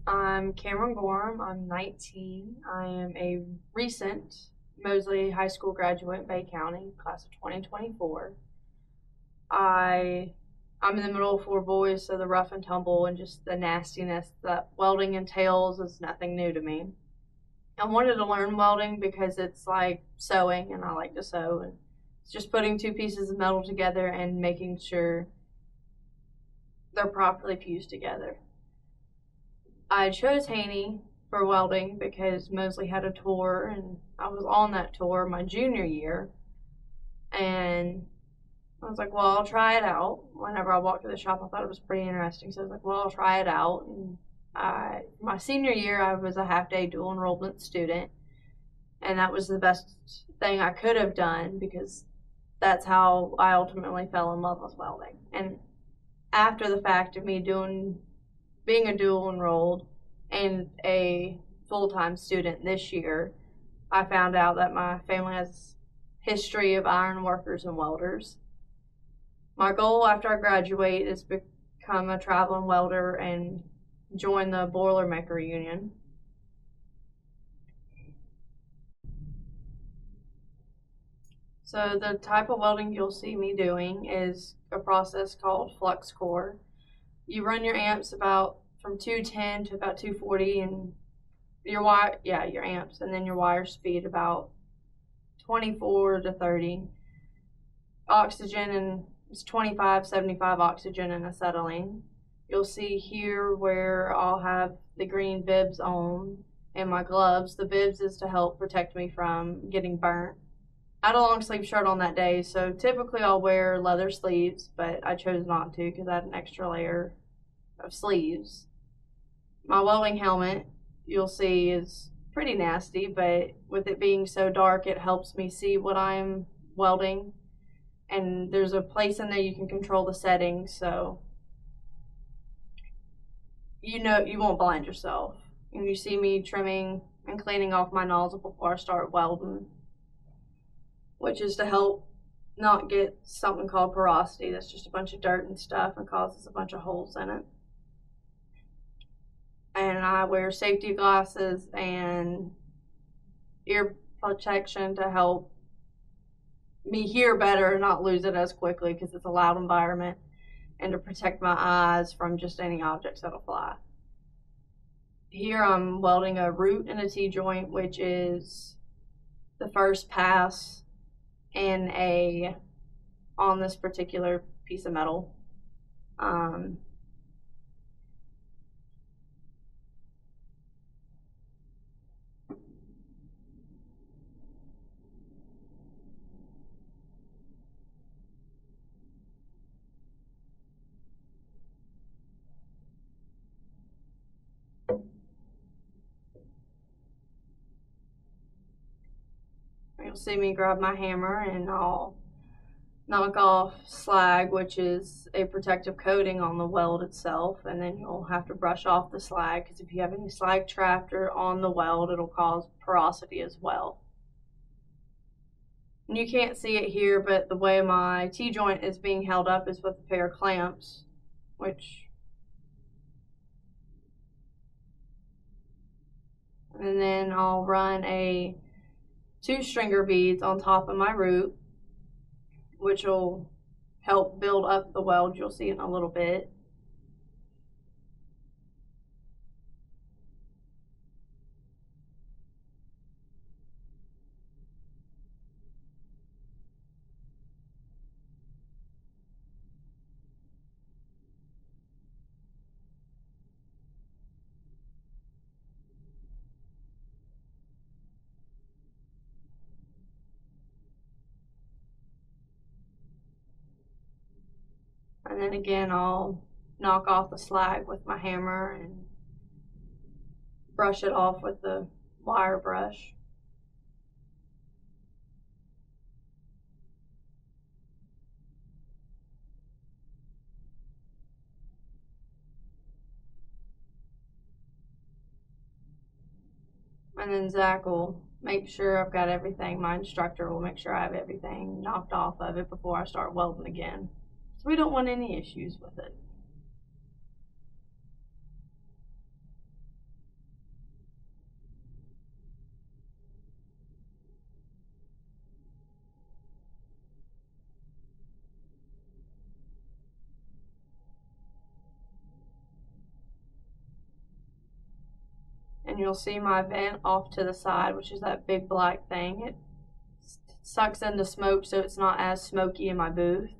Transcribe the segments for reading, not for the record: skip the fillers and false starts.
I'm Camryn Gorham. I'm 19. I am a recent Mosley High School graduate in Bay County, class of 2024. I I'm in the middle of four boys, so the rough and tumble and just the nastiness that welding entails is nothing new to me. I wanted to learn welding because it's like sewing, and I like to sew, and it's just putting two pieces of metal together and making sure they're properly fused together. I chose Haney for welding because Mosley had a tour, and I was on that tour my junior year. And I was like, well, I'll try it out. Whenever I walked to the shop, I thought it was pretty interesting. So I was like, well, I'll try it out. And my senior year, I was a half day dual enrollment student. And that was the best thing I could have done because that's how I ultimately fell in love with welding. And after the fact of me being a dual enrolled and a full-time student this year, I found out that my family has history of iron workers and welders. My goal after I graduate is to become a traveling welder and join the Boilermaker Union. So the type of welding you'll see me doing is a process called flux core. You run your amps about from 210 to about 240, and your amps, and then your wire speed about 24 to 30. Oxygen, and it's 25, 75 oxygen and acetylene. You'll see here where I'll have the green bibs on and my gloves. The bibs is to help protect me from getting burnt. I had a long sleeve shirt on that day, so typically I'll wear leather sleeves, but I chose not to because I had an extra layer of sleeves. My welding helmet, you'll see, is pretty nasty, but with it being so dark, it helps me see what I'm welding. And there's a place in there you can control the settings, so you won't blind yourself. And you see me trimming and cleaning off my nozzle before I start welding, which is to help not get something called porosity. That's just a bunch of dirt and stuff and causes a bunch of holes in it. And I wear safety glasses and ear protection to help me hear better and not lose it as quickly because it's a loud environment, and to protect my eyes from just any objects that'll fly. Here I'm welding a root and a T-joint, which is the first pass on this particular piece of metal. You'll see me grab my hammer and I'll knock off slag, which is a protective coating on the weld itself, and then you'll have to brush off the slag because if you have any slag trapped or on the weld, it'll cause porosity as well. And you can't see it here, but the way my T-joint is being held up is with a pair of clamps, and then I'll run a 2 stringer beads on top of my root, which will help build up the weld. You'll see it in a little bit. And then again, I'll knock off the slag with my hammer and brush it off with the wire brush. And then Zach will make sure I've got everything. My instructor will make sure I have everything knocked off of it before I start welding again. So we don't want any issues with it. and you'll see my vent off to the side, which is that big black thing. It sucks in the smoke so it's not as smoky in my booth.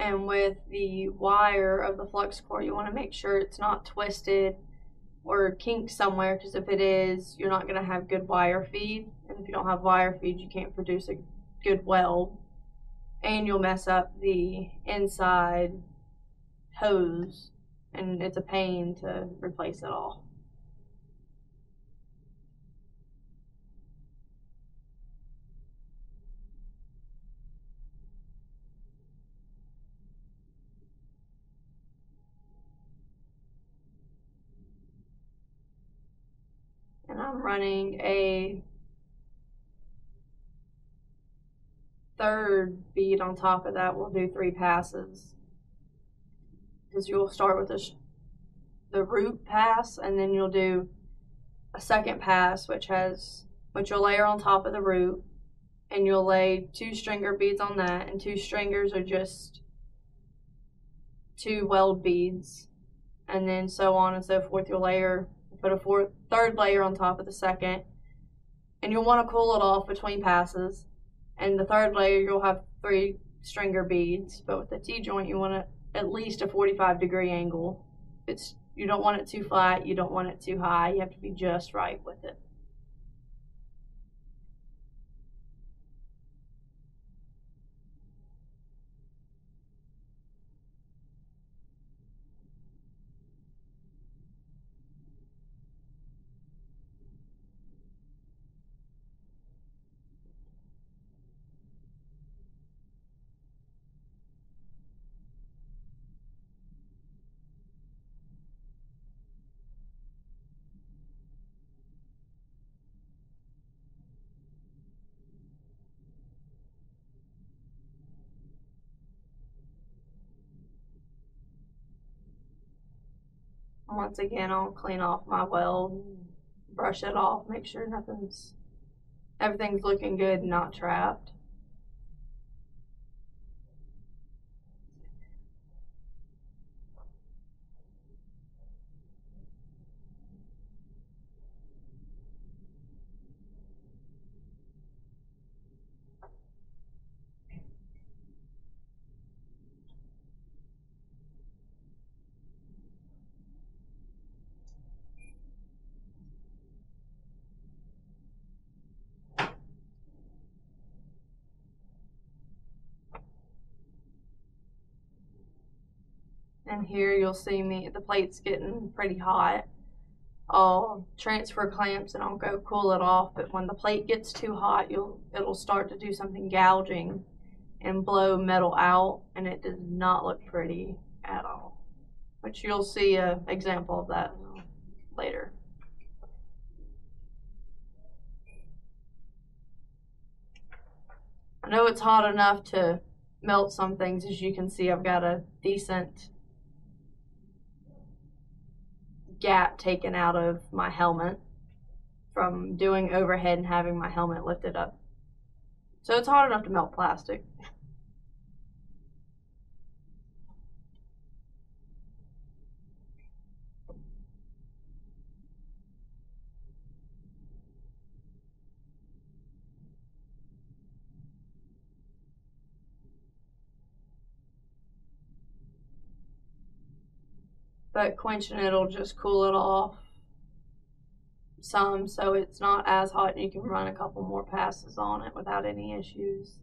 And with the wire of the flux core, you want to make sure it's not twisted or kinked somewhere, because if it is, you're not going to have good wire feed. And if you don't have wire feed, you can't produce a good weld. And you'll mess up the inside hose, and it's a pain to replace it all. And I'm running a third bead on top of that. We'll do 3 passes, because you'll start with the root pass, and then you'll do a second pass, which you'll layer on top of the root, and you'll lay 2 stringer beads on that, and 2 stringers are just 2 weld beads, and then so on and so forth. You'll put a third layer on top of the second, and you'll want to cool it off between passes. And the third layer, you'll have 3 stringer beads, but with the T-joint, you want at least a 45-degree angle. You don't want it too flat, you don't want it too high, you have to be just right with it. Once again, I'll clean off my weld, brush it off, make sure everything's looking good and not trapped. And here you'll see the plate's getting pretty hot. I'll transfer clamps and I'll go cool it off, but when the plate gets too hot, it'll start to do something gouging and blow metal out, and it does not look pretty at all, which you'll see an example of that later. I know it's hot enough to melt some things. As you can see, I've got a decent gap taken out of my helmet from doing overhead and having my helmet lifted up. So it's hot enough to melt plastic. But quenching it'll just cool it off some, so it's not as hot, and you can run a couple more passes on it without any issues.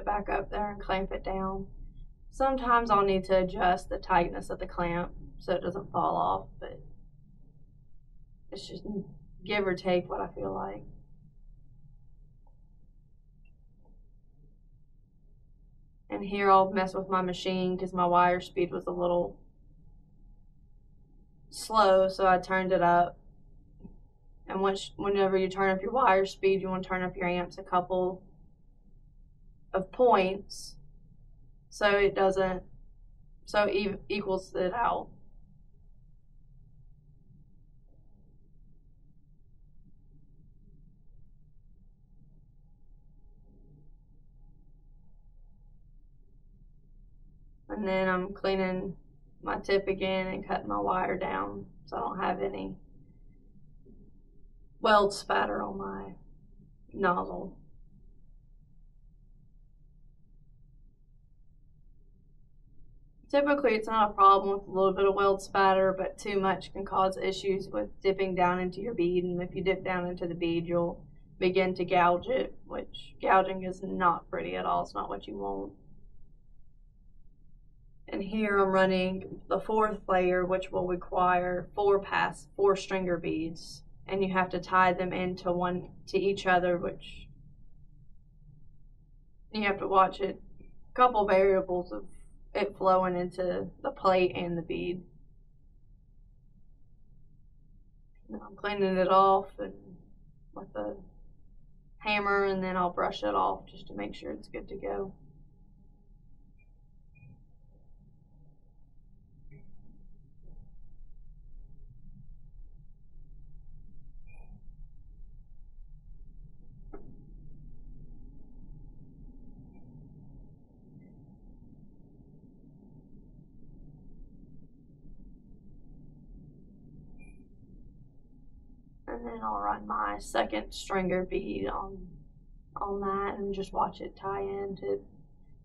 it back up there and clamp it down. Sometimes I'll need to adjust the tightness of the clamp so it doesn't fall off, but it's just give or take what I feel like. And here I'll mess with my machine because my wire speed was a little slow, so I turned it up. And whenever you turn up your wire speed, you want to turn up your amps a couple of points so it doesn't, so it equals it out. And then I'm cleaning my tip again and cutting my wire down so I don't have any weld spatter on my nozzle. Typically it's not a problem with a little bit of weld spatter, but too much can cause issues with dipping down into your bead, and if you dip down into the bead you'll begin to gouge it, which gouging is not pretty at all. It's not what you want. And here I'm running the 4th layer, which will require 4 stringer beads, and you have to tie them to each other, which you have to watch it. A couple variables of it flowing into the plate and the bead. Now I'm cleaning it off and with a hammer, and then I'll brush it off just to make sure it's good to go. And then I'll run my 2nd stringer bead on that and just watch it tie into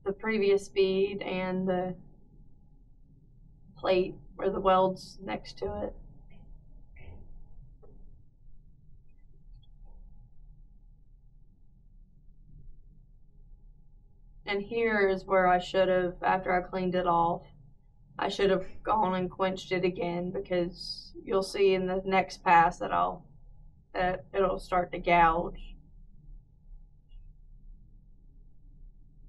the previous bead and the plate where the weld's next to it. And here is where I should have, after I cleaned it off, I should have gone and quenched it again, because you'll see in the next pass that it'll start to gouge.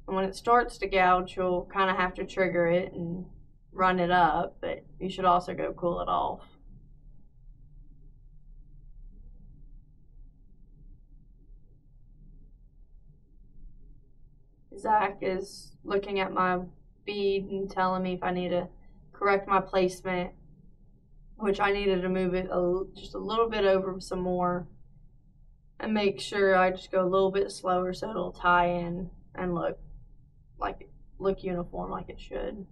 And when it starts to gouge, you'll kind of have to trigger it and run it up, but you should also go cool it off. Zach is looking at my bead and telling me if I need to correct my placement, which I needed to move it just a little bit over some more and make sure I just go a little bit slower so it'll tie in and look uniform like it should.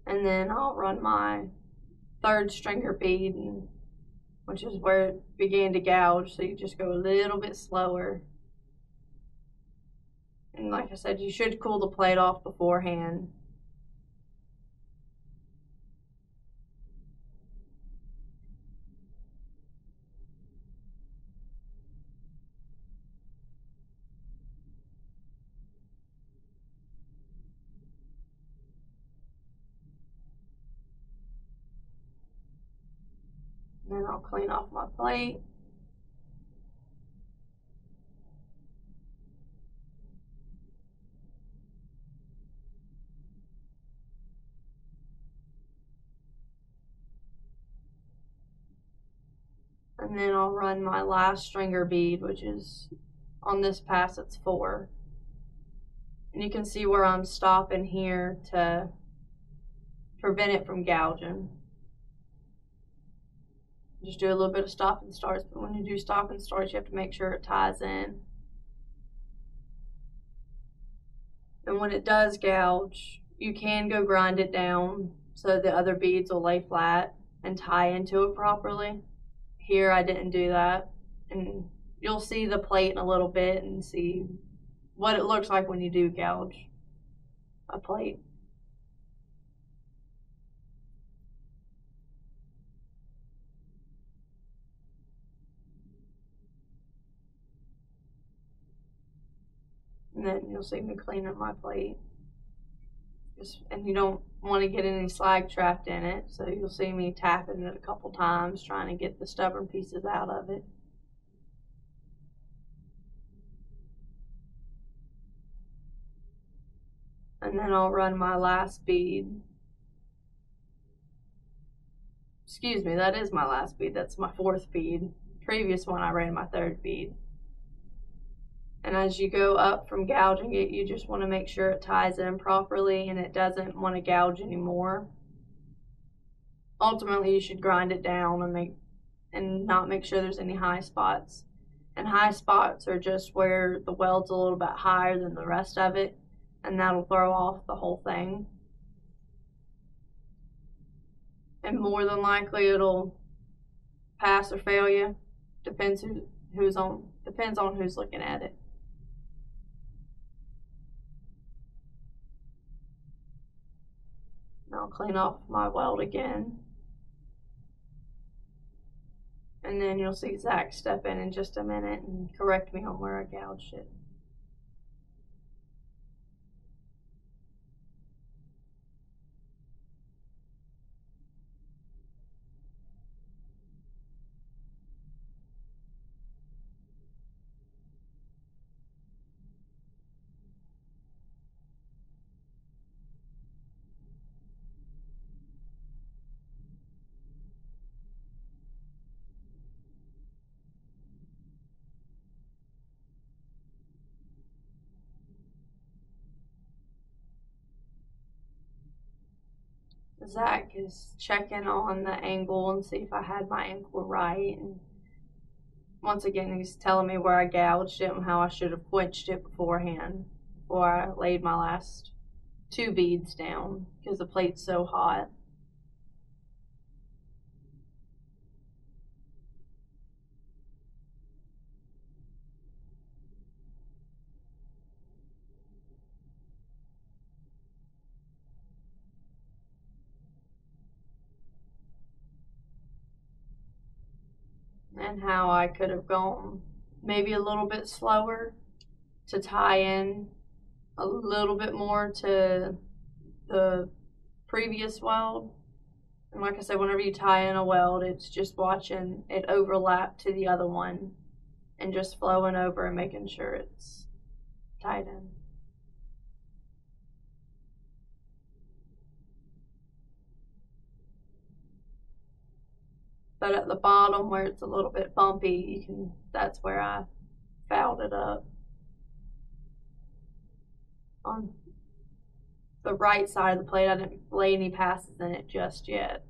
And then I'll run my 3rd stringer bead, which is where it began to gouge, so you just go a little bit slower. And like I said, you should cool the plate off beforehand. Then I'll clean off my plate. And then I'll run my last stringer bead, which is on this pass, it's 4. And you can see where I'm stopping here to prevent it from gouging. Just do a little bit of stop and starts, but when you do stop and starts, you have to make sure it ties in. And when it does gouge, you can go grind it down so the other beads will lay flat and tie into it properly. Here I didn't do that, and you'll see the plate in a little bit and see what it looks like when you do gouge a plate. And then you'll see me clean up my plate. And you don't want to get any slag trapped in it, so you'll see me tapping it a couple times trying to get the stubborn pieces out of it. And then I'll run my last bead. Excuse me, that is my last bead. That's my 4th bead. Previous one I ran my 3rd bead. And as you go up from gouging it, you just want to make sure it ties in properly and it doesn't want to gouge anymore. Ultimately, you should grind it down and not make sure there's any high spots. And high spots are just where the weld's a little bit higher than the rest of it, and that'll throw off the whole thing. And more than likely it'll pass or fail you. Depends on who's looking at it. I'll clean off my weld again. And then you'll see Zach step in just a minute and correct me on where I gouged it. Zach is checking on the angle and see if I had my angle right. And once again, he's telling me where I gouged it and how I should have quenched it beforehand, before I laid my last 2 beads down, because the plate's so hot. And how I could have gone maybe a little bit slower to tie in a little bit more to the previous weld. And like I said, whenever you tie in a weld, it's just watching it overlap to the other one and just flowing over and making sure it's tied in. But at the bottom where it's a little bit bumpy, that's where I fouled it up. On the right side of the plate, I didn't lay any passes in it just yet.